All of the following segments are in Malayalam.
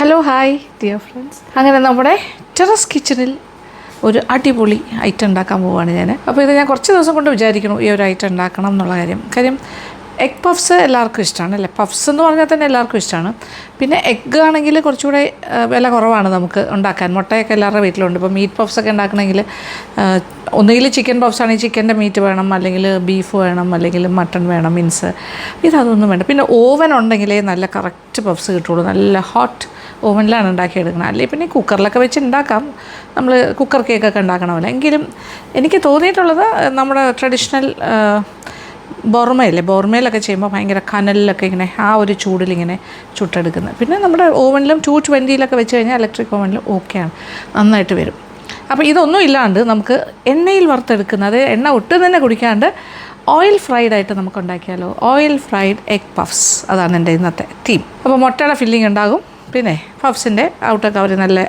Hello hi dear friends. അങ്ങനെ നമ്മുടെ ടെറസ് കിച്ചണിൽ ഒരു അടിപൊളി ഐറ്റം ഉണ്ടാക്കാൻ പോവുകയാണ് ഞാൻ. അപ്പോൾ ഇത് ഞാൻ കുറച്ച് ദിവസം കൊണ്ട് വിചാരിക്കുന്നു ഈ ഒരു ഐറ്റം ഉണ്ടാക്കണം എന്നുള്ള കാര്യം എഗ് പഫ്സ് എല്ലാവർക്കും ഇഷ്ടമാണ് അല്ലേ. പഫ്സ് എന്ന് പറഞ്ഞാൽ തന്നെ എല്ലാവർക്കും ഇഷ്ടമാണ്. പിന്നെ എഗ്ഗ് ആണെങ്കിൽ കുറച്ചുകൂടെ വില കുറവാണ് നമുക്ക് ഉണ്ടാക്കാൻ. മുട്ടയൊക്കെ എല്ലാവരുടെ വീട്ടിലുണ്ട്. ഇപ്പോൾ മീറ്റ് പഫ്സൊക്കെ ഉണ്ടാക്കണമെങ്കിൽ ഒന്നുകിൽ ചിക്കൻ പഫ്സ് ആണെങ്കിൽ ചിക്കൻ്റെ മീറ്റ് വേണം, അല്ലെങ്കിൽ ബീഫ് വേണം, അല്ലെങ്കിൽ മട്ടൺ വേണം, മീൻസ് ഇതൊന്നും വേണ്ട. പിന്നെ ഓവൻ ഉണ്ടെങ്കിലേ നല്ല കറക്റ്റ് പഫ്സ് കിട്ടുള്ളൂ. നല്ല ഹോട്ട് ഓവനിലാണ് ഉണ്ടാക്കിയെടുക്കണം. അല്ലെങ്കിൽ പിന്നെ കുക്കറിലൊക്കെ വെച്ച് ഉണ്ടാക്കാം, നമ്മൾ കുക്കർ കേക്കൊക്കെ ഉണ്ടാക്കണ പോലെ. എങ്കിലും എനിക്ക് തോന്നിയിട്ടുള്ളത് നമ്മുടെ ട്രഡീഷണൽ ബോർമയിലൊക്കെ ചെയ്യുമ്പോൾ ഭയങ്കര കനലിലൊക്കെ ഇങ്ങനെ ആ ഒരു ചൂടിലിങ്ങനെ ചുട്ടെടുക്കുന്നത്. പിന്നെ നമ്മുടെ ഓവനിലും 220 വെച്ച് കഴിഞ്ഞാൽ ഇലക്ട്രിക് ഓവനിലും ഓക്കെയാണ്, നന്നായിട്ട് വരും. അപ്പോൾ ഇതൊന്നും ഇല്ലാണ്ട് നമുക്ക് എണ്ണയിൽ വറുത്തെടുക്കുന്ന, അത് എണ്ണ ഒട്ടും തന്നെ കുടിക്കാണ്ട് ഓയിൽ ഫ്രൈഡ് ആയിട്ട് നമുക്ക് ഉണ്ടാക്കിയാലോ. ഓയിൽ ഫ്രൈഡ് എഗ് പഫ്സ്, അതാണ് എൻ്റെ ഇന്നത്തെ തീം. അപ്പോൾ മുട്ടയുടെ ഫില്ലിംഗ് ഉണ്ടാകും, പിന്നെ പഫ്സിൻ്റെ ഔട്ടൊക്കെ അവർ നല്ല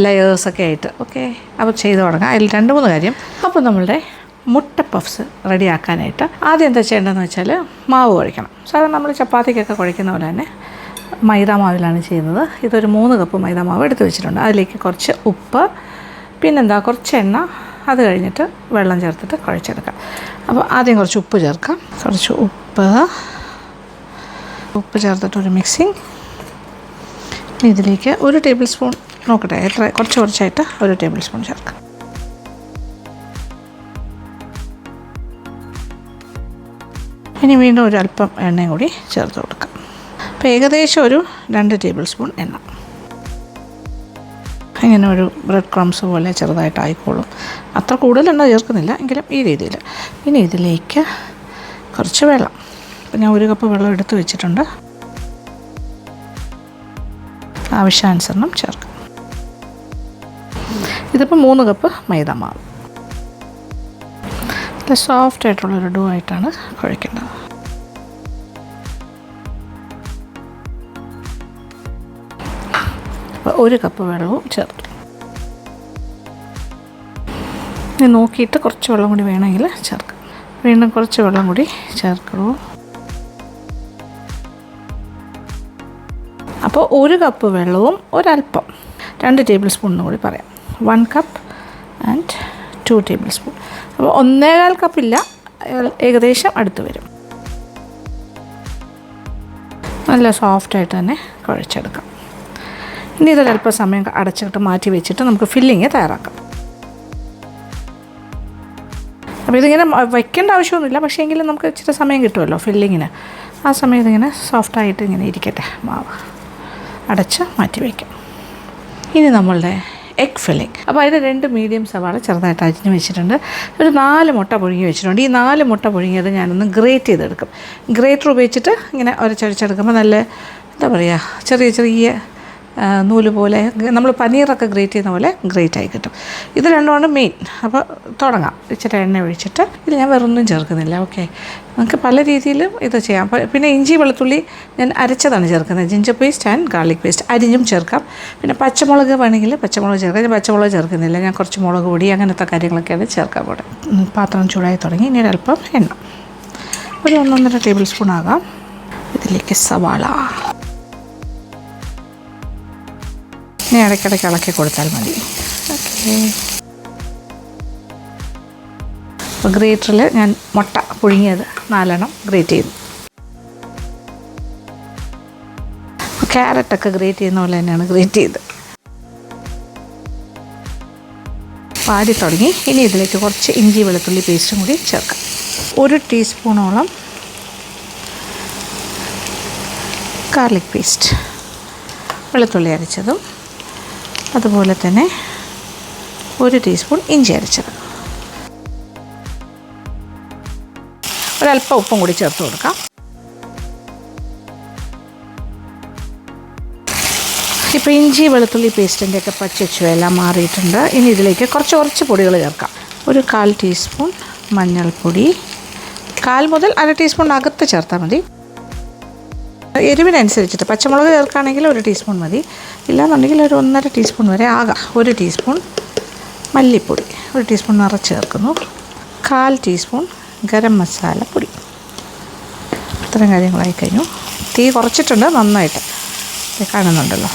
ലെയേഴ്സൊക്കെ ആയിട്ട് ഓക്കെ. അപ്പോൾ ചെയ്ത് തുടങ്ങാം. അതിൽ 2-3 കാര്യം. അപ്പോൾ നമ്മളുടെ മുട്ട പഫ്സ് റെഡിയാക്കാനായിട്ട് ആദ്യം എന്താ ചെയ്യേണ്ടതെന്ന് വെച്ചാൽ മാവ് കുഴയ്ക്കണം. സാധാരണ നമ്മൾ ചപ്പാത്തിക്കൊക്കെ കുഴയ്ക്കുന്ന പോലെ തന്നെ മൈദ മാവിലാണ് ചെയ്യുന്നത്. ഇതൊരു 3 കപ്പ് മൈദ മാവ് എടുത്ത് വെച്ചിട്ടുണ്ട്. അതിലേക്ക് കുറച്ച് ഉപ്പ്, പിന്നെന്താ കുറച്ച് എണ്ണ, അത് കഴിഞ്ഞിട്ട് വെള്ളം ചേർത്തിട്ട് കുഴച്ചെടുക്കാം. അപ്പോൾ ആദ്യം കുറച്ച് ഉപ്പ് ചേർക്കാം. കുറച്ച് ഉപ്പ് ചേർത്തിട്ടൊരു മിക്സിങ്. ഇതിലേക്ക് 1 ടേബിൾ സ്പൂൺ, നോക്കട്ടെ കുറച്ചായിട്ട് 1 ടേബിൾ സ്പൂൺ ചേർക്കാം. ഇനി വീണ്ടും ഒരു അല്പം എണ്ണയും കൂടി ചേർത്ത് കൊടുക്കാം. അപ്പോൾ ഏകദേശം ഒരു 2 ടേബിൾ സ്പൂൺ എണ്ണ. ഇങ്ങനെ ഒരു ബ്രെഡ് ക്രംസ് പോലെ ചെറുതായിട്ട് ആയിക്കോളും. അത്ര കൂടുതൽ എണ്ണ ചേർക്കുന്നില്ല, എങ്കിലും ഈ രീതിയിൽ. ഇനി ഇതിലേക്ക് കുറച്ച് വെള്ളം. അപ്പോൾ ഞാൻ 1 കപ്പ് വെള്ളം എടുത്ത് വെച്ചിട്ടുണ്ട്. ആവശ്യാനുസരണം ചേർക്കാം. ഇതിപ്പോൾ 3 കപ്പ് മൈദ മാവ്. നല്ല സോഫ്റ്റ് ആയിട്ടുള്ളൊരു ഡോ ആയിട്ടാണ് കുഴയ്ക്കേണ്ടത്. അപ്പോൾ 1 കപ്പ് വെള്ളവും ചേർത്തു. ഇനി നോക്കിയിട്ട് കുറച്ച് വെള്ളം കൂടി വേണമെങ്കിൽ ചേർക്കാം. വീണ്ടും കുറച്ച് വെള്ളം കൂടി ചേർക്കണു. അപ്പോൾ 1 കപ്പ് വെള്ളവും ഒരല്പം 2 ടേബിൾ സ്പൂൺ കൂടി പറയാം. 1 കപ്പ് ആൻഡ് 2 ടേബിൾ സ്പൂൺ. അപ്പോൾ 1.25 കപ്പില്ല, ഏകദേശം അടുത്ത് വരും. നല്ല സോഫ്റ്റായിട്ട് തന്നെ കുഴച്ചെടുക്കാം. ഇനി ഇതൊരല്പ സമയം അടച്ചിട്ട് മാറ്റി വെച്ചിട്ട് നമുക്ക് ഫില്ലിങ് തയ്യാറാക്കാം. അപ്പോൾ ഇതിങ്ങനെ വയ്ക്കേണ്ട ആവശ്യമൊന്നുമില്ല, പക്ഷേ എങ്കിലും നമുക്ക് ഇച്ചിരി സമയം കിട്ടുമല്ലോ ഫില്ലിങ്ങിന്. ആ സമയത്ത് ഇങ്ങനെ സോഫ്റ്റായിട്ട് ഇങ്ങനെ ഇരിക്കട്ടെ. മാവ് അടച്ച് മാറ്റി വയ്ക്കാം. ഇനി നമ്മളുടെ എഗ് ഫില്ലിങ്. അപ്പോൾ അതിന് 2 മീഡിയം സവാള ചെറുതായിട്ട് അരിഞ്ഞ് വെച്ചിട്ടുണ്ട്. ഒരു 4 മുട്ട പുഴുങ്ങി വെച്ചിട്ടുണ്ട്. ഈ 4 മുട്ട പുഴുങ്ങിയത് ഞാനൊന്ന് ഗ്രേറ്റ് ചെയ്തെടുക്കും. ഗ്രേറ്റർ ഉപയോഗിച്ചിട്ട് ഇങ്ങനെ ഒരച്ചടിച്ചെടുക്കുമ്പോൾ നല്ല എന്താ പറയുക, ചെറിയ നൂല് പോലെ, നമ്മൾ പനീറൊക്കെ ഗ്രേറ്റ് ചെയ്യുന്ന പോലെ ഗ്രേറ്റ് ആയി കിട്ടും. ഇത് രണ്ടുമാണ് മെയിൻ. അപ്പോൾ തുടങ്ങാം. ഇച്ചിരി എണ്ണ ഒഴിച്ചിട്ട്, ഇത് ഞാൻ വേറൊന്നും ചേർക്കുന്നില്ല. ഓക്കെ, നമുക്ക് പല രീതിയിലും ഇത് ചെയ്യാം. പിന്നെ ഇഞ്ചി വെളുത്തുള്ളി ഞാൻ അരച്ചതാണ് ചേർക്കുന്നത്. Ginger paste and garlic paste അരിഞ്ഞും ചേർക്കാം. പിന്നെ പച്ചമുളക് വേണമെങ്കിൽ പച്ചമുളക് ചേർക്കാം. ഞാൻ പച്ചമുളക് ചേർക്കുന്നില്ല, ഞാൻ കുറച്ച് മുളക് പൊടി അങ്ങനത്തെ കാര്യങ്ങളൊക്കെയാണ് ചേർക്കാൻ കൂടെ. പാത്രം ചൂടായി തുടങ്ങി. ഇനി ഒരല്പം എണ്ണ, ഒരു 1.5 ടേബിൾ സ്പൂൺ ആകാം. ഇതിലേക്ക് സവാള ഇനി ഇടയ്ക്കിടയ്ക്ക് ഇളക്കി കൊടുത്താൽ മതി. ഓക്കെ, അപ്പോൾ ഗ്രേറ്ററിൽ ഞാൻ മുട്ട പുഴുങ്ങിയത് 4 ഗ്രേറ്റ് ചെയ്തു. ക്യാരറ്റൊക്കെ ഗ്രേറ്റ് ചെയ്യുന്ന പോലെ തന്നെയാണ് ഗ്രേറ്റ് ചെയ്ത് പാടി തുടങ്ങി. ഇനി ഇതിലേക്ക് കുറച്ച് ഇഞ്ചി വെളുത്തുള്ളി പേസ്റ്റും കൂടി ചേർക്കാം. 1 ടീസ്പൂണോളം ഗാർലിക് പേസ്റ്റ്, വെളുത്തുള്ളി അരച്ചതും, അതുപോലെ തന്നെ 1 ടീസ്പൂൺ ഇഞ്ചി അരച്ചത്, ഒരല്പം ഉപ്പും കൂടി ചേർത്ത് കൊടുക്കാം. ഇപ്പോൾ ഇഞ്ചി വെളുത്തുള്ളി പേസ്റ്റിൻ്റെയൊക്കെ പച്ചച്ചുവയെല്ലാം മാറിയിട്ടുണ്ട്. ഇനി ഇതിലേക്ക് കുറച്ച് പൊടികൾ ചേർക്കാം. ഒരു 1/4 ടീസ്പൂൺ മഞ്ഞൾപ്പൊടി, 1/4 മുതൽ 1/2 ടീസ്പൂൺ അകത്ത് ചേർത്താൽ മതി. എരിവിനനുസരിച്ചിട്ട് പച്ചമുളക് ചേർക്കുകയാണെങ്കിൽ 1 ടീസ്പൂൺ മതി, ഇല്ലാന്നുണ്ടെങ്കിൽ ഒരു 1.5 ടീസ്പൂൺ വരെ ആകാം. 1 ടീസ്പൂൺ മല്ലിപ്പൊടി, 1 ടീസ്പൂൺ നിറച്ച് ചേർക്കുന്നു. 1/4 ടീസ്പൂൺ ഗരം മസാലപ്പൊടി. ഇത്രയും കാര്യങ്ങളായി കഴിഞ്ഞു. തീ കുറച്ചിട്ടുണ്ട്, നന്നായിട്ട് കാണുന്നുണ്ടല്ലോ.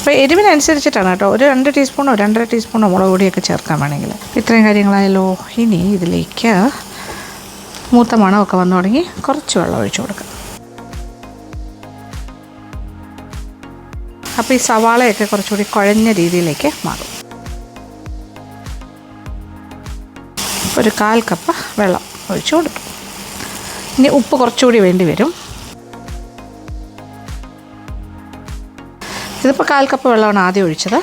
അപ്പോൾ എരിവിനനുസരിച്ചിട്ടാണ് കേട്ടോ. ഒരു 2 ടീസ്പൂണോ 2.5 ടീസ്പൂണോ മുളക് പൊടിയൊക്കെ ചേർക്കാൻ വേണമെങ്കിൽ. ഇത്രയും കാര്യങ്ങളായല്ലോ. ഇനി ഇതിലേക്ക് മൂത്ത മണമൊക്കെ വന്നു തുടങ്ങി കുറച്ച് വെള്ളം ഒഴിച്ചു കൊടുക്കുക. അപ്പോൾ ഈ സവാളയൊക്കെ കുറച്ചുകൂടി കുഴഞ്ഞ രീതിയിലേക്ക് മാറും. ഒരു 1/4 കപ്പ് വെള്ളം ഒഴിച്ചു കൊടുക്കും. ഇനി ഉപ്പ് കുറച്ചുകൂടി വേണ്ടി വരും. ഇതിപ്പോൾ 1/4 കപ്പ് വെള്ളമാണ് ആദ്യം ഒഴിച്ചത്.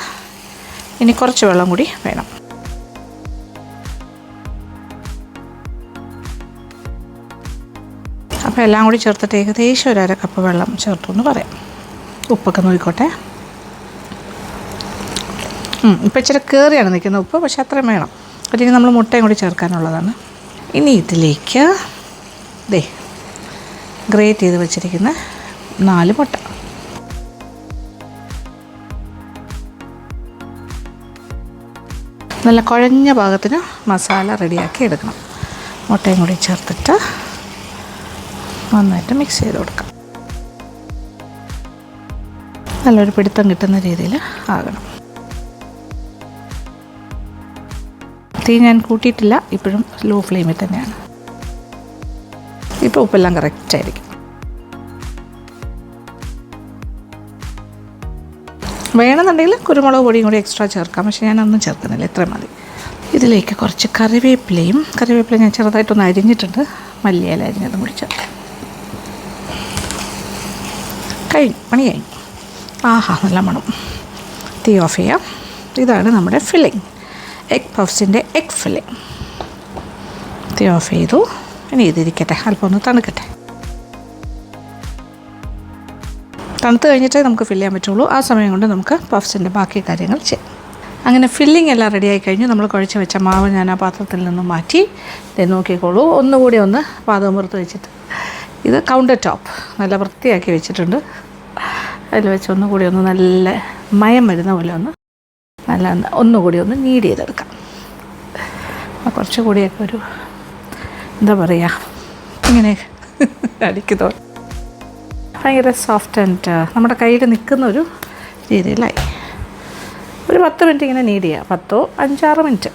ഇനി കുറച്ച് വെള്ളം കൂടി വേണം. അപ്പോൾ എല്ലാം കൂടി ചേർത്തിട്ട് ഏകദേശം ഒരു 1/2 കപ്പ് വെള്ളം ചേർത്തു എന്ന് പറയാം. ഉപ്പൊക്കെ നോക്കിക്കോട്ടെ. ഇപ്പോൾ ഇച്ചിരി കയറിയാണ് നിൽക്കുന്നത് ഉപ്പ്, പക്ഷേ അത്രയും വേണം. അല്ലെങ്കിൽ നമ്മൾ മുട്ടയും കൂടി ചേർക്കാനുള്ളതാണ്. ഇനി ഇതിലേക്ക് ഗ്രേറ്റ് ചെയ്ത് വെച്ചിരിക്കുന്ന 4 മുട്ട. നല്ല കുഴഞ്ഞ പാകത്തിന് മസാല റെഡിയാക്കി എടുക്കണം. മുട്ടയും കൂടി ചേർത്തിട്ട് നന്നായിട്ട് മിക്സ് ചെയ്ത് കൊടുക്കാം. നല്ലൊരു പിടുത്തം കിട്ടുന്ന രീതിയിൽ ആകണം. തീ ഞാൻ കൂട്ടിയിട്ടില്ല, ഇപ്പോഴും ലോ ഫ്ലെയിമിൽ തന്നെയാണ്. ഇപ്പോൾ ഉപ്പെല്ലാം കറക്റ്റായിരിക്കും. വേണമെന്നുണ്ടെങ്കിൽ കുരുമുളക് പൊടിയും കൂടി എക്സ്ട്രാ ചേർക്കാം, പക്ഷേ ഞാനൊന്നും ചേർക്കുന്നില്ല, ഇത്ര മതി. ഇതിലേക്ക് കുറച്ച് കറിവേപ്പില ഞാൻ ചെറുതായിട്ടൊന്ന് അരിഞ്ഞിട്ടുണ്ട്. മല്ലിയില അരിഞ്ഞതും കൂടി ചേർക്കാം. പണി കഴിഞ്ഞു. ആഹാ, നല്ല മണം. തീ ഓഫ് ചെയ്യാം. ഇതാണ് നമ്മുടെ ഫില്ലിങ്, എഗ് പഫ്സിൻ്റെ എഗ് ഫില്ലിങ്. തീ ഓഫ് ചെയ്തു. ഇനി ഇതിരിക്കട്ടെ, അല്പം ഒന്ന് തണുക്കട്ടെ. തണുത്ത് കഴിഞ്ഞിട്ടേ നമുക്ക് ഫില്ല് ചെയ്യാൻ പറ്റുള്ളൂ. ആ സമയം കൊണ്ട് നമുക്ക് പഫ്സിൻ്റെ ബാക്കി കാര്യങ്ങൾ ചെയ്യാം. അങ്ങനെ ഫില്ലിങ് എല്ലാം റെഡിയായി കഴിഞ്ഞു. നമ്മൾ കുഴച്ച് വെച്ച മാവ് ഞാൻ ആ പാത്രത്തിൽ നിന്നും മാറ്റി നോക്കിക്കോളൂ. ഒന്നുകൂടി ഒന്ന് പാദം പുറത്ത് വെച്ചിട്ട്, ഇത് കൗണ്ടർ ടോപ്പ് നല്ല വൃത്തിയാക്കി വെച്ചിട്ടുണ്ട്. അതിൽ വെച്ച് ഒന്നുകൂടി ഒന്ന് നല്ല മയം വരുന്ന പോലെ ഒന്നുകൂടി ഒന്ന് നീഡ് ചെയ്തെടുക്കാം. കുറച്ചുകൂടിയൊക്കെ ഒരു എന്താ പറയുക, ഇങ്ങനെ അടിക്കുന്നു. ഭയങ്കര സോഫ്റ്റ് ആൻഡ് നമ്മുടെ കയ്യിൽ നിൽക്കുന്ന ഒരു രീതിയിലായി. ഒരു 10 മിനിറ്റ് ഇങ്ങനെ നീഡ് ചെയ്യുക, 5-6 മിനിറ്റ്.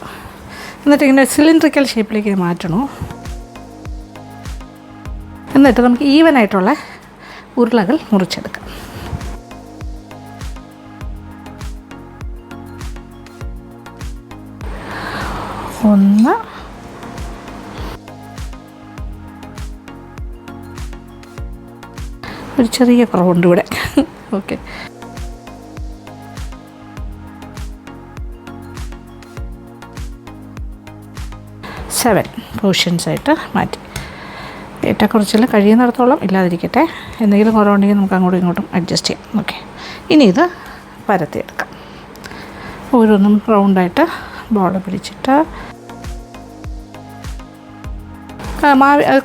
എന്നിട്ട് ഇങ്ങനെ സിലിണ്ട്രിക്കൽ ഷേപ്പിലേക്ക് മാറ്റണോ. എന്നിട്ട് നമുക്ക് ഈവനായിട്ടുള്ള ഉരുളകൾ മുറിച്ചെടുക്കാം. ഒന്ന്, ഒരു ചെറിയ കുറവുണ്ട് ഇവിടെ. ഓക്കെ, സെവൻ പോർഷൻസായിട്ട് മാറ്റി. ഏറ്റക്കുറച്ചിൽ കഴിയുന്നിടത്തോളം ഇല്ലാതിരിക്കട്ടെ. എന്തെങ്കിലും കുറവുണ്ടെങ്കിൽ നമുക്ക് അങ്ങോട്ടും ഇങ്ങോട്ടും അഡ്ജസ്റ്റ് ചെയ്യാം. ഓക്കെ, ഇനി ഇത് പരത്തിയെടുക്കാം. ഓരോന്നും റൗണ്ടായിട്ട് ബോൾ പിടിച്ചിട്ട്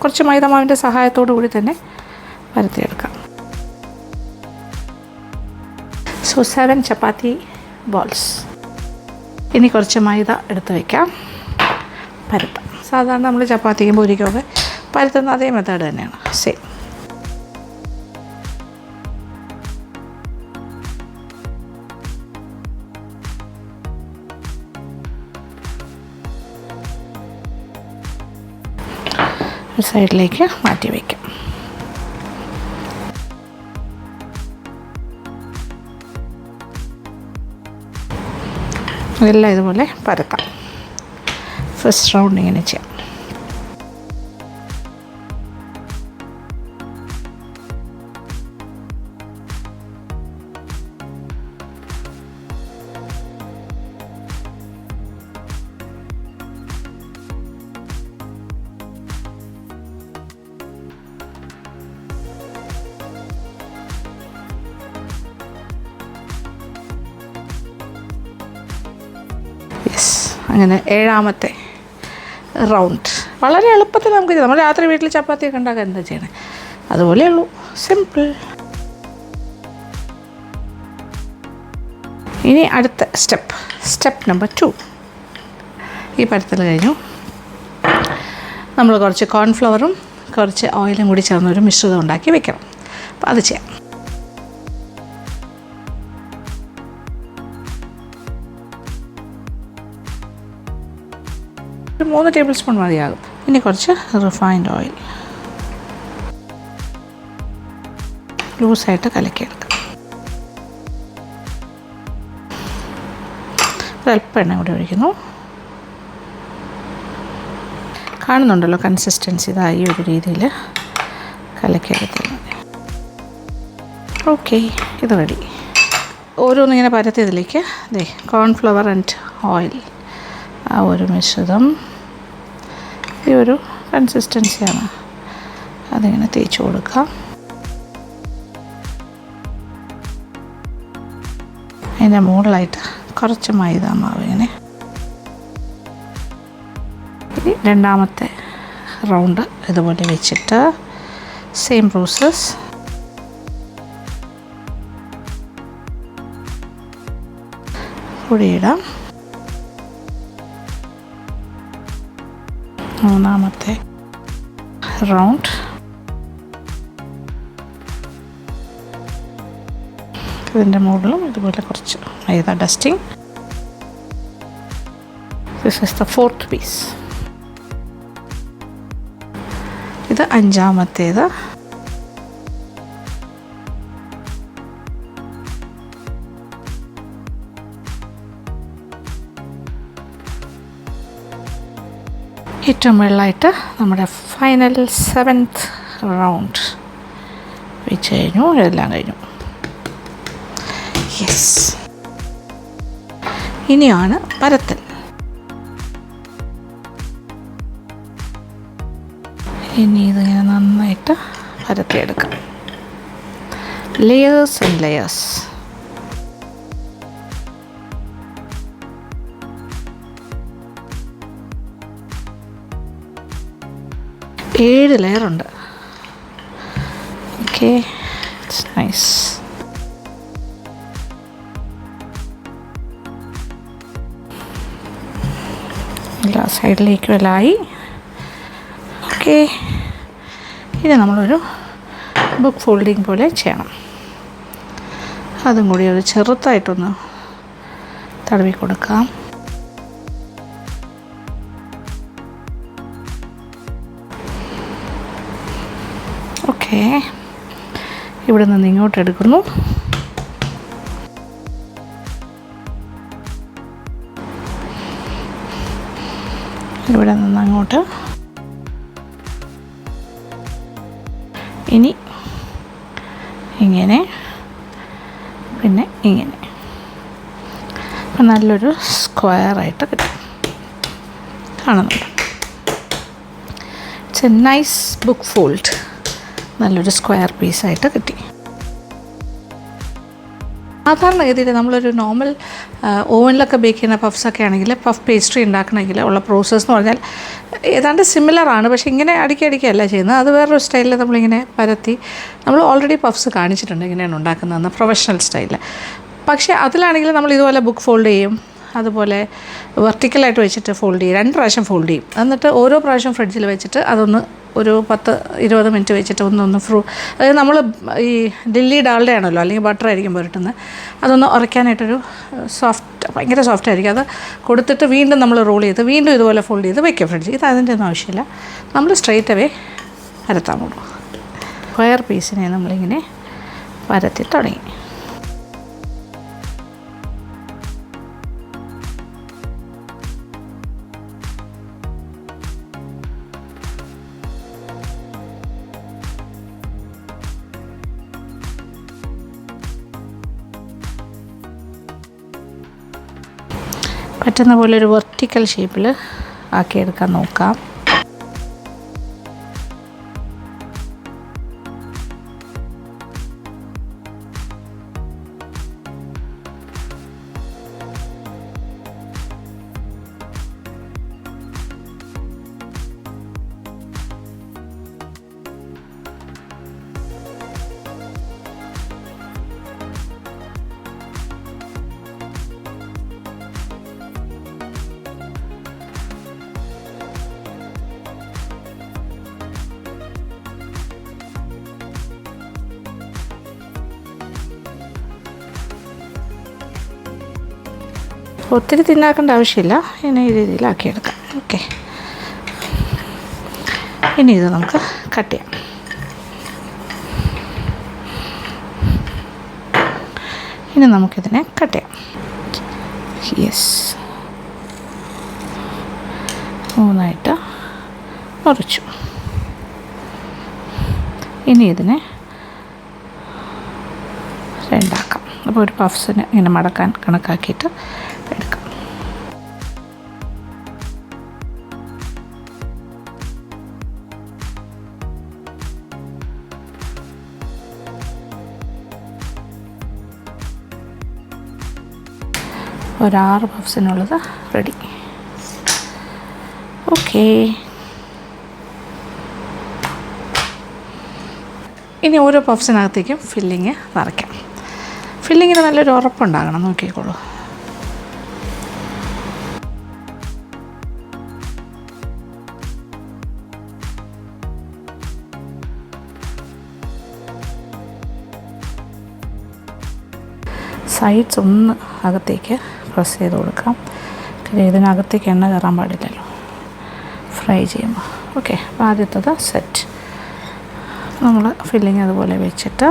കുറച്ച് മൈദമാവിൻ്റെ സഹായത്തോടു കൂടി തന്നെ പരത്തിയെടുക്കാം. സോ 7 ചപ്പാത്തി ബോൾസ്. ഇനി കുറച്ച് മൈദ എടുത്ത് വയ്ക്കാം, പരത്താം. സാധാരണ നമ്മൾ ചപ്പാത്തിക്കും പൂരിക്കുമൊക്കെ പരത്തുന്ന അതേ മെത്തേഡ് തന്നെയാണ്, സെയിം. ഒരു സൈഡിലേക്ക് മാറ്റി വയ്ക്കാം. എല്ലാം ഇതുപോലെ പരത്താം. ഫസ്റ്റ് റൗണ്ട് ഇങ്ങനെ ചെയ്യാം. അങ്ങനെ 7ാമത്തെ റൗണ്ട്. വളരെ എളുപ്പത്തിൽ നമുക്ക് ചെയ്യാം. നമ്മൾ രാത്രി വീട്ടിൽ ചപ്പാത്തിയൊക്കെ ഉണ്ടാക്കാൻ എന്താ ചെയ്യണേ, അതുപോലെ ഉള്ളൂ, സിമ്പിൾ. ഇനി അടുത്ത സ്റ്റെപ്പ് നമ്പർ 2. ഈ പരത്തൽ കഴിഞ്ഞു. നമ്മൾ കുറച്ച് കോൺഫ്ലവറും കുറച്ച് ഓയിലും കൂടി ചേർന്നൊരു മിശ്രിതം ഉണ്ടാക്കി വെക്കണം. അപ്പോൾ അത് ചെയ്യാം. ഒരു 3 ടേബിൾ സ്പൂൺ മതിയാകും. ഇനി കുറച്ച് റിഫൈൻഡ് ഓയിൽ ലൂസായിട്ട് കലക്കിയെടുക്കാം. ഒരല്പം എണ്ണ കൂടി ഒഴിക്കുന്നു. കാണുന്നുണ്ടല്ലോ കൺസിസ്റ്റൻസി, ഇതായി ഒരു രീതിയിൽ കലക്കിയെടുത്താൽ മതി. ഓക്കെ, ഇത് റെഡി. ഓരോന്നിങ്ങനെ പരത്തിയതിലേക്ക് കോൺഫ്ലവർ ആൻഡ് ഓയിൽ, ആ ഒരു മിശ്രിതം ഈ ഒരു കൺസിസ്റ്റൻസിയാണ്, അതിങ്ങനെ തേച്ച് കൊടുക്കാം. അതിൻ്റെ മുകളിലായിട്ട് കുറച്ച് മൈദ മാവ് ഇങ്ങനെ. ഇനി രണ്ടാമത്തെ റൗണ്ട് ഇതുപോലെ വെച്ചിട്ട് സെയിം പ്രോസസ്. പൊടിയിടാം. മൂന്നാമത്തെ റൗണ്ട് ഇതിൻ്റെ മുകളിലും ഇതുപോലെ കുറച്ച് maida dusting. This is the 4th piece. ഇത് 5ാമത്തേത്. ഏറ്റവും മുകളിലായിട്ട് നമ്മുടെ ഫൈനൽ 7th റൗണ്ട് വെച്ച് കഴിഞ്ഞു. ഇതെല്ലാം കഴിഞ്ഞു. യെസ്, ഇനിയാണ് പരത്തൽ. ഇനി ഇതിങ്ങനെ നന്നായിട്ട് പരത്തിയെടുക്കാം. Layers and layers. ഏഴ് ലെയറുണ്ട്. Okay, it's nice. എല്ലാ സൈഡിലേക്കും എല്ലായി. ഓക്കെ, ഇത് നമ്മളൊരു ബുക്ക് ഫോൾഡിങ് പോലെ ചെയ്യണം. അതും കൂടി ഒരു ചെറുതായിട്ടൊന്ന് തടവി കൊടുക്കാം. ഓക്കെ, ഇവിടെ നിന്ന് ഇങ്ങോട്ട് എടുക്കുന്നു. ഇവിടെ നിന്ന് അങ്ങോട്ട്. ഇനി ഇങ്ങനെ, പിന്നെ ഇങ്ങനെ. അപ്പം നല്ലൊരു സ്ക്വയറായിട്ട് കിട്ടും. കാണുന്നുണ്ട്. It's A nice book fold. നല്ലൊരു സ്ക്വയർ പീസായിട്ട് കിട്ടി. സാധാരണഗതിയിൽ നമ്മളൊരു നോർമൽ ഓവനിലൊക്കെ ബേക്ക് ചെയ്യുന്ന പഫ്സൊക്കെ ആണെങ്കിൽ, പഫ് പേസ്ട്രി ഉണ്ടാക്കണമെങ്കിൽ ഉള്ള പ്രോസസ്സ് എന്ന് പറഞ്ഞാൽ ഏതാണ്ട് സിമിലറാണ്. പക്ഷേ ഇങ്ങനെ അടിക്കല്ല ചെയ്യുന്നത്. അത് വേറൊരു സ്റ്റൈലിൽ നമ്മളിങ്ങനെ പരത്തി, നമ്മൾ ഓൾറെഡി പഫ്സ് കാണിച്ചിട്ടുണ്ട് ഇങ്ങനെയാണ് ഉണ്ടാക്കുന്നതെന്ന്, പ്രൊഫഷണൽ സ്റ്റൈലിൽ. പക്ഷേ അതിലാണെങ്കിൽ നമ്മൾ ഇതുപോലെ ബുക്ക് ഫോൾഡ് ചെയ്യും, അതുപോലെ വെർട്ടിക്കലായിട്ട് വെച്ചിട്ട് ഫോൾഡ് ചെയ്യും, 2 പ്രാവശ്യം ഫോൾഡ് ചെയ്യും. എന്നിട്ട് ഓരോ പ്രാവശ്യം ഫ്രിഡ്ജിൽ വെച്ചിട്ട് അതൊന്ന് ഒരു 10-20 മിനിറ്റ് വെച്ചിട്ട് ഒന്ന് അതായത് നമ്മൾ ഈ ദില്ലി ഡാൽഡ ആണല്ലോ, അല്ലെങ്കിൽ ബട്ടർ ആയിരിക്കും പുരട്ടുന്നത്, അതൊന്ന് ഉറയ്ക്കാനായിട്ടൊരു ഭയങ്കര സോഫ്റ്റ് ആയിരിക്കും. അത് കൊടുത്തിട്ട് വീണ്ടും നമ്മൾ റോൾ ചെയ്ത് വീണ്ടും ഇതുപോലെ ഫോൾഡ് ചെയ്ത് വയ്ക്കും ഫ്രിഡ്ജിൽ. ഇത് അതിൻ്റെ ഒന്നും ആവശ്യമില്ല. നമ്മൾ സ്ട്രെയിറ്റ് അവേ പരത്താൻ പോകും. സ്ക്വയർ പീസിനെ നമ്മളിങ്ങനെ പരത്തി തുടങ്ങി. പറ്റുന്ന പോലെ ഒരു വെർട്ടിക്കൽ ഷേപ്പിൽ ആക്കിയെടുക്കാൻ നോക്കാം. ഒത്തിരി തിന്നാക്കേണ്ട ആവശ്യമില്ല. ഇങ്ങനെ ഈ രീതിയിലാക്കിയെടുക്കാം. ഓക്കെ, ഇനി ഇത് നമുക്ക് കട്ട് ചെയ്യാം. ഇനി നമുക്കിതിനെ കട്ട് ചെയ്യാം. യെസ്, 3 മുറിച്ചു. ഇനി ഇതിനെ 2 ആക്കാം. അപ്പോൾ ഒരു പഫ്സിന് ഇങ്ങനെ മടക്കാൻ കണക്കാക്കിയിട്ട് എടുക്കാം. ഒരു 6 പഫ്സിനുള്ളത് റെഡി. ഓക്കേ, ഇനി ഓരോ പഫ്സിനകത്തേക്കും ഫില്ലിങ് നിറയ്ക്കാം. ഫില്ലിങ്ങിന് നല്ലൊരു ഉറപ്പുണ്ടാകണം. നോക്കിക്കോളൂ. സൈഡ്സ് ഒന്ന് അകത്തേക്ക് പ്രസ് ചെയ്ത് കൊടുക്കാം. ഇതിനകത്തേക്ക് എണ്ണ കയറാൻ പാടില്ലല്ലോ ഫ്രൈ ചെയ്യുമ്പോൾ. ഓക്കെ, അപ്പോൾ ആദ്യത്തത് സെറ്റ്. നമ്മൾ ഫില്ലിങ് അതുപോലെ വെച്ചിട്ട്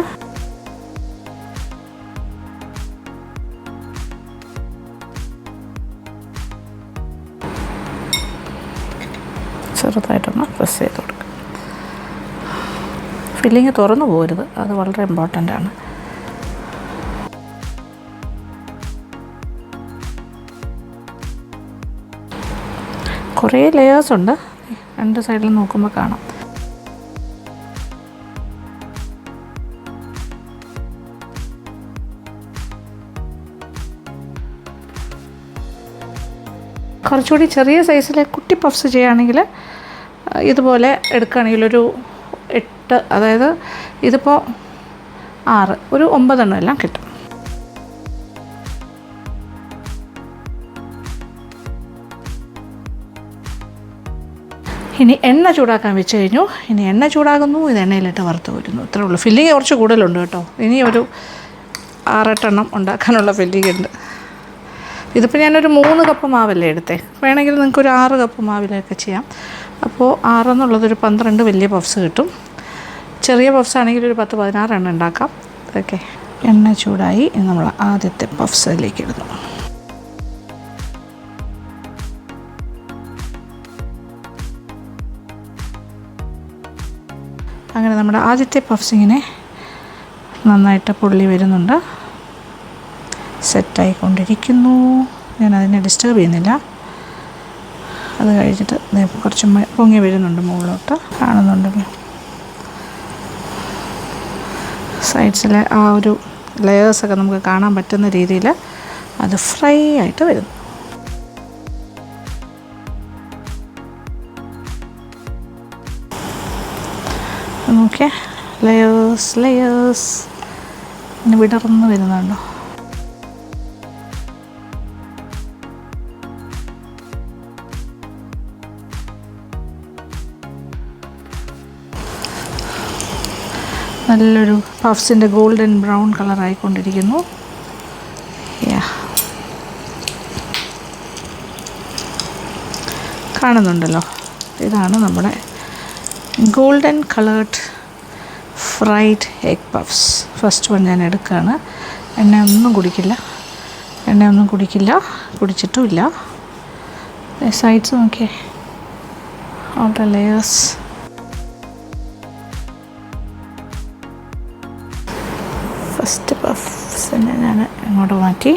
ചെറുതായിട്ടൊന്ന് പ്രസ് ചെയ്ത് കൊടുക്കുക. ഫില്ലിങ് തുറന്നു പോകരുത്, അത് വളരെ ഇമ്പോർട്ടൻ്റ് ആണ്. കുറേ ലെയേഴ്സ് ഉണ്ട്, 2 സൈഡിൽ നോക്കുമ്പോൾ കാണാം. കുറച്ചുകൂടി ചെറിയ സൈസിലെ കുട്ടി പഫ്സ് ചെയ്യുകയാണെങ്കിൽ ഇതുപോലെ എടുക്കുകയാണെങ്കിൽ ഒരു 8, അതായത് ഇതിപ്പോൾ 6, ഒരു 9 എണ്ണം എല്ലാം കിട്ടും. ഇനി എണ്ണ ചൂടാക്കാൻ വെച്ച് കഴിഞ്ഞു. ഇനി എണ്ണ ചൂടാകുന്നു, ഇത് എണ്ണയിലിട്ട് വറുത്ത് കോരുന്നു. ഇത്രേ ഉള്ളൂ. ഫില്ലിങ് കുറച്ച് കൂടുതലുണ്ട് കേട്ടോ. ഇനി ഒരു 6-8 എണ്ണം ഉണ്ടാക്കാനുള്ള ഫില്ലിങ് ഉണ്ട്. ഇതിപ്പോൾ ഞാനൊരു 3 കപ്പ് മാവല്ലേ എടുത്തേ. വേണമെങ്കിൽ നിങ്ങൾക്കൊരു 6 കപ്പ് മാവിലൊക്കെ ചെയ്യാം. അപ്പോൾ 6 എന്നുള്ളതൊരു 12 വലിയ പഫ്സ് കിട്ടും. ചെറിയ പഫ്സ് ആണെങ്കിൽ ഒരു 10-16 എണ്ണം ഉണ്ടാക്കാം. ഓക്കെ, എണ്ണ ചൂടായി. നമ്മൾ ആദ്യത്തെ പഫ്സിലേക്ക് ഇടുന്നു. അങ്ങനെ നമ്മുടെ ആദ്യത്തെ പഫ്സിങ്ങിനെ നന്നായിട്ട് പൊള്ളി വരുന്നുണ്ട്, സെറ്റായിക്കൊണ്ടിരിക്കുന്നു. ഞാനതിനെ ഡിസ്റ്റർബ് ചെയ്യുന്നില്ല. അത് കഴിഞ്ഞിട്ട് കുറച്ച് പൊങ്ങി വരുന്നുണ്ട് മുകളിലോട്ട്, കാണുന്നുണ്ടല്ലോ. സൈഡ്സിലെ ആ ഒരു ലെയേഴ്സൊക്കെ നമുക്ക് കാണാൻ പറ്റുന്ന രീതിയിൽ അത് ഫ്രൈ ആയിട്ട് വരുന്നു. നോക്കിയേ, ലെയേഴ്സ് ഇങ്ങനെ വിടർന്ന് വരുന്നുണ്ടോ? നല്ലൊരു പഫ്സിൻ്റെ ഗോൾഡൻ ബ്രൗൺ കളറായിക്കൊണ്ടിരിക്കുന്നു. കാണുന്നുണ്ടല്ലോ, ഇതാണ് നമ്മുടെ golden coloured fried egg puffs. First one ഞാൻ എടുക്കുകയാണ്. എണ്ണയൊന്നും കുടിക്കില്ല, കുടിച്ചിട്ടുമില്ല. സൈഡ്സ് നോക്കിയേ, ഓൾ ദ ലെയേഴ്സ്. ഫസ്റ്റ് പഫ്സിനെ ഞാൻ ഇങ്ങോട്ട് മാറ്റി.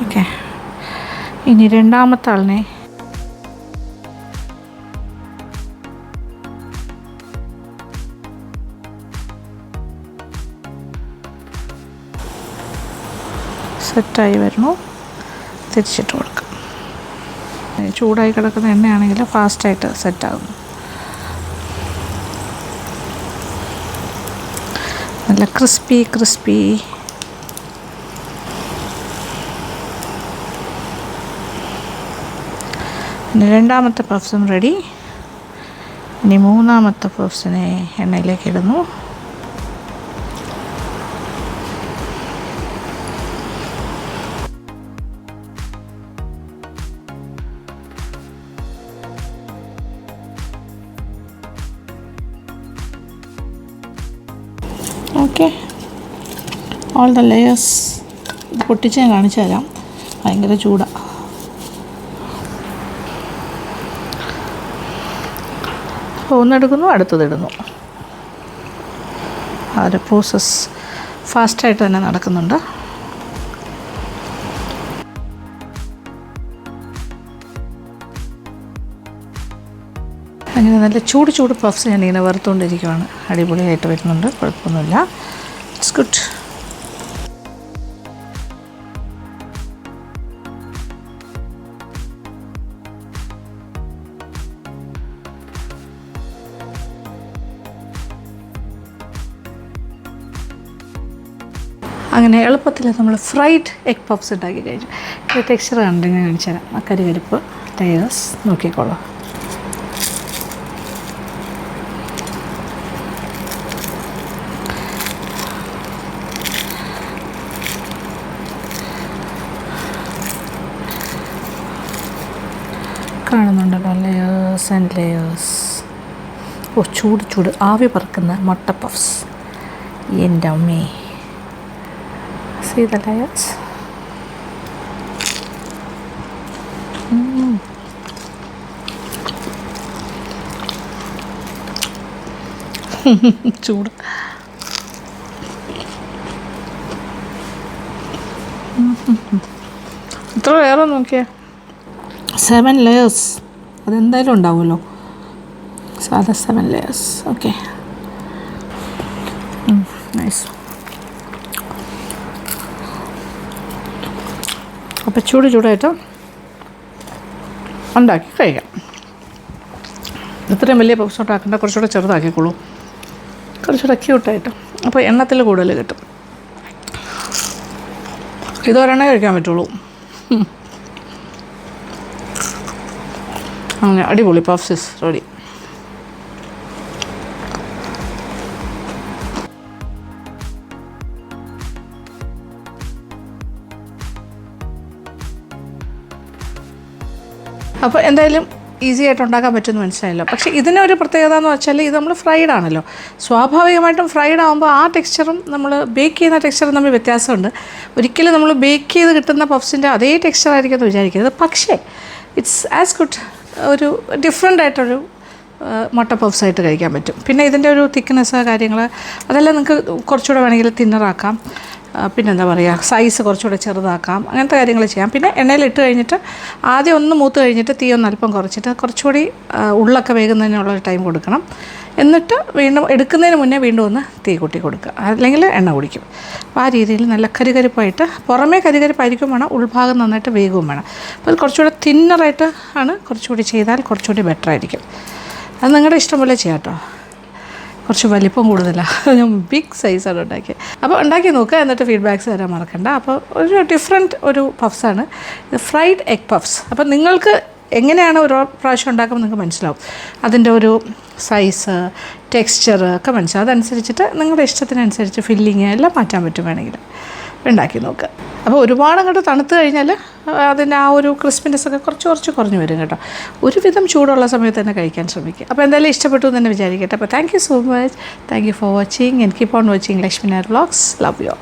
ഓക്കെ, ഇനി രണ്ടാമത്തെ ആളിനെ സെറ്റായി വരുന്നു, തിരിച്ചിട്ട് കൊടുക്കാം. ചൂടായി കിടക്കുന്ന എണ്ണയാണെങ്കിൽ ഫാസ്റ്റായിട്ട് സെറ്റാകുന്നു. നല്ല ക്രിസ്പി. ഇനി രണ്ടാമത്തെ പഫ്സും റെഡി. ഇനി മൂന്നാമത്തെ പഫ്സിനെ എണ്ണയിലേക്ക് ഇടുന്നു. Okay, all the layers. ഇത് പൊട്ടിച്ച് ഞാൻ കാണിച്ചു തരാം, ഭയങ്കര ചൂടാണ്. അപ്പോൾ ഒന്നെടുക്കുന്നു, അടുത്തതിടുന്നു. ആ ഒരു പ്രോസസ്സ് ഫാസ്റ്റായിട്ട് തന്നെ നടക്കുന്നുണ്ട്. അങ്ങനെ നല്ല ചൂട് പഫ്സ് ഞാനിങ്ങനെ വറുത്തുകൊണ്ടിരിക്കുകയാണ്. അടിപൊളിയായിട്ട് വരുന്നുണ്ട്, കുഴപ്പമൊന്നുമില്ല. It's good. അങ്ങനെ എളുപ്പത്തിൽ നമ്മൾ ഫ്രൈഡ് എഗ് പഫ്സ് ഉണ്ടാക്കി കഴിഞ്ഞു. ഇത് ടെക്സ്ചർ കണ്ട് ഞാൻ കാണിച്ചു തരാം. ആ കരികരിപ്പ് ലെയേഴ്സ് നോക്കിക്കോളാം. കാണുന്നുണ്ടല്ലോ, ലെയേഴ്സ് ആൻഡ് ലെയേഴ്സ്. ഓ, ചൂട് ആവി പറക്കുന്ന മുട്ട പഫ്സ്. എൻ്റെ അമ്മേ, see the layers. ചൂട്. ഇത്ര വേറെ നോക്കിയേ, 7 layers. അതെന്തായാലും ഉണ്ടാവുമല്ലോ, സാധാ 7 layers. Okay, nice. അപ്പോൾ ചൂടായിട്ട് ഉണ്ടാക്കി കഴിക്കാം. ഇത്രയും വലിയ പഫ്സ് ഉണ്ടാക്കേണ്ട, കുറച്ചുകൂടെ ചെറുതാക്കിക്കോളൂ, കുറച്ചുകൂടെ ക്യൂട്ടായിട്ട്. അപ്പോൾ എണ്ണത്തിൽ കൂടുതൽ കിട്ടും. ഇതൊരെണ്ണേ കഴിക്കാൻ പറ്റുള്ളൂ. അങ്ങനെ അടിപൊളി പഫ്സ് ഇസ് റെഡി. അപ്പോൾ എന്തായാലും ഈസി ആയിട്ട് ഉണ്ടാക്കാൻ പറ്റുമെന്ന് മനസ്സിലായല്ലോ. പക്ഷേ ഇതിനൊരു പ്രത്യേകത എന്ന് വെച്ചാൽ ഇത് നമ്മൾ ഫ്രൈഡ് ആണല്ലോ. സ്വാഭാവികമായിട്ടും ഫ്രൈഡ് ആകുമ്പോൾ ആ ടെക്സ്ചറും നമ്മൾ ബേക്ക് ചെയ്യുന്ന ടെക്സ്ചറും തമ്മിൽ വ്യത്യാസമുണ്ട്. ഒരിക്കലും നമ്മൾ ബേക്ക് ചെയ്ത് കിട്ടുന്ന പഫ്സിൻ്റെ അതേ ടെക്സ്ചർ ആയിരിക്കും എന്ന് വിചാരിക്കരുത്. പക്ഷേ ഇറ്റ്സ് ആസ് ഗുഡ്. ഒരു ഡിഫറെൻ്റ് ആയിട്ടൊരു മുട്ട പഫ്സായിട്ട് കഴിക്കാൻ പറ്റും. പിന്നെ ഇതിൻ്റെ ഒരു തിക്നെസ് കാര്യങ്ങൾ അതെല്ലാം നിങ്ങൾക്ക് കുറച്ചുകൂടെ വേണമെങ്കിൽ തിന്നറാക്കാം. പിന്നെന്താ പറയുക, സൈസ് കുറച്ചുകൂടെ ചെറുതാക്കാം, അങ്ങനത്തെ കാര്യങ്ങൾ ചെയ്യാം. പിന്നെ എണ്ണയിലിട്ട് കഴിഞ്ഞിട്ട് ആദ്യം ഒന്ന് മൂത്ത് കഴിഞ്ഞിട്ട് തീ ഒന്ന് അല്പം കുറച്ചിട്ട് കുറച്ചുകൂടി ഉള്ളൊക്കെ വേകുന്നതിനുള്ള ടൈം കൊടുക്കണം. എന്നിട്ട് വീണ്ടും എടുക്കുന്നതിന് മുന്നേ വീണ്ടും ഒന്ന് തീ കൂട്ടി കൊടുക്കുക, അല്ലെങ്കിൽ എണ്ണ കുടിക്കും. അപ്പോൾ ആ രീതിയിൽ നല്ല കരികരിപ്പായിട്ട്, പുറമേ കരികരിപ്പായിരിക്കും വേണം, ഉൾഭാഗം നന്നായിട്ട് വേഗവും വേണം. അപ്പോൾ അത് കുറച്ചുകൂടെ തിന്നറായിട്ട് ആണ് കുറച്ചുകൂടി ചെയ്താൽ കുറച്ചുകൂടി ബെറ്റർ ആയിരിക്കും. അത് നിങ്ങളുടെ ഇഷ്ടം പോലെ ചെയ്യാം കേട്ടോ. കുറച്ച് വലിപ്പം കൂടുതലാണ്, ഞാൻ ബിഗ് സൈസാണ് ഉണ്ടാക്കിയത്. അപ്പോൾ ഉണ്ടാക്കി നോക്കുക, എന്നിട്ട് ഫീഡ്ബാക്ക്സ് തരാൻ മറക്കണ്ട. അപ്പോൾ ഒരു ഡിഫറെൻറ്റ് ഒരു പഫ്സാണ് ഇത്, ഫ്രൈഡ് എഗ് പഫ്സ്. അപ്പോൾ നിങ്ങൾക്ക് എങ്ങനെയാണ് ഒരു പ്രാവശ്യം ഉണ്ടാക്കുമ്പോൾ നിങ്ങൾക്ക് മനസ്സിലാവും അതിൻ്റെ ഒരു സൈസ്, ടെക്സ്ചർ ഒക്കെ മനസ്സിലാവും. അതനുസരിച്ചിട്ട് നിങ്ങളുടെ ഇഷ്ടത്തിനനുസരിച്ച് ഫില്ലിങ് എല്ലാം മാറ്റാൻ പറ്റും വേണമെങ്കിൽ ഉണ്ടാക്കി നോക്കുക. അപ്പോൾ ഒരുപാട് അങ്ങോട്ട് തണുത്ത് കഴിഞ്ഞാൽ അതിൻ്റെ ആ ഒരു ക്രിസ്പിനെസ് ഒക്കെ കുറച്ച് കുറഞ്ഞു വരും കേട്ടോ. ഒരുവിധം ചൂടുള്ള സമയത്ത് തന്നെ കഴിക്കാൻ ശ്രമിക്കുക. അപ്പോൾ എന്തായാലും ഇഷ്ടപ്പെട്ടു എന്ന് തന്നെ വിചാരിക്കട്ടെ. അപ്പോൾ thank you so much. Thank you for watching and keep on watching Lakshmi Nair vlogs. Love you.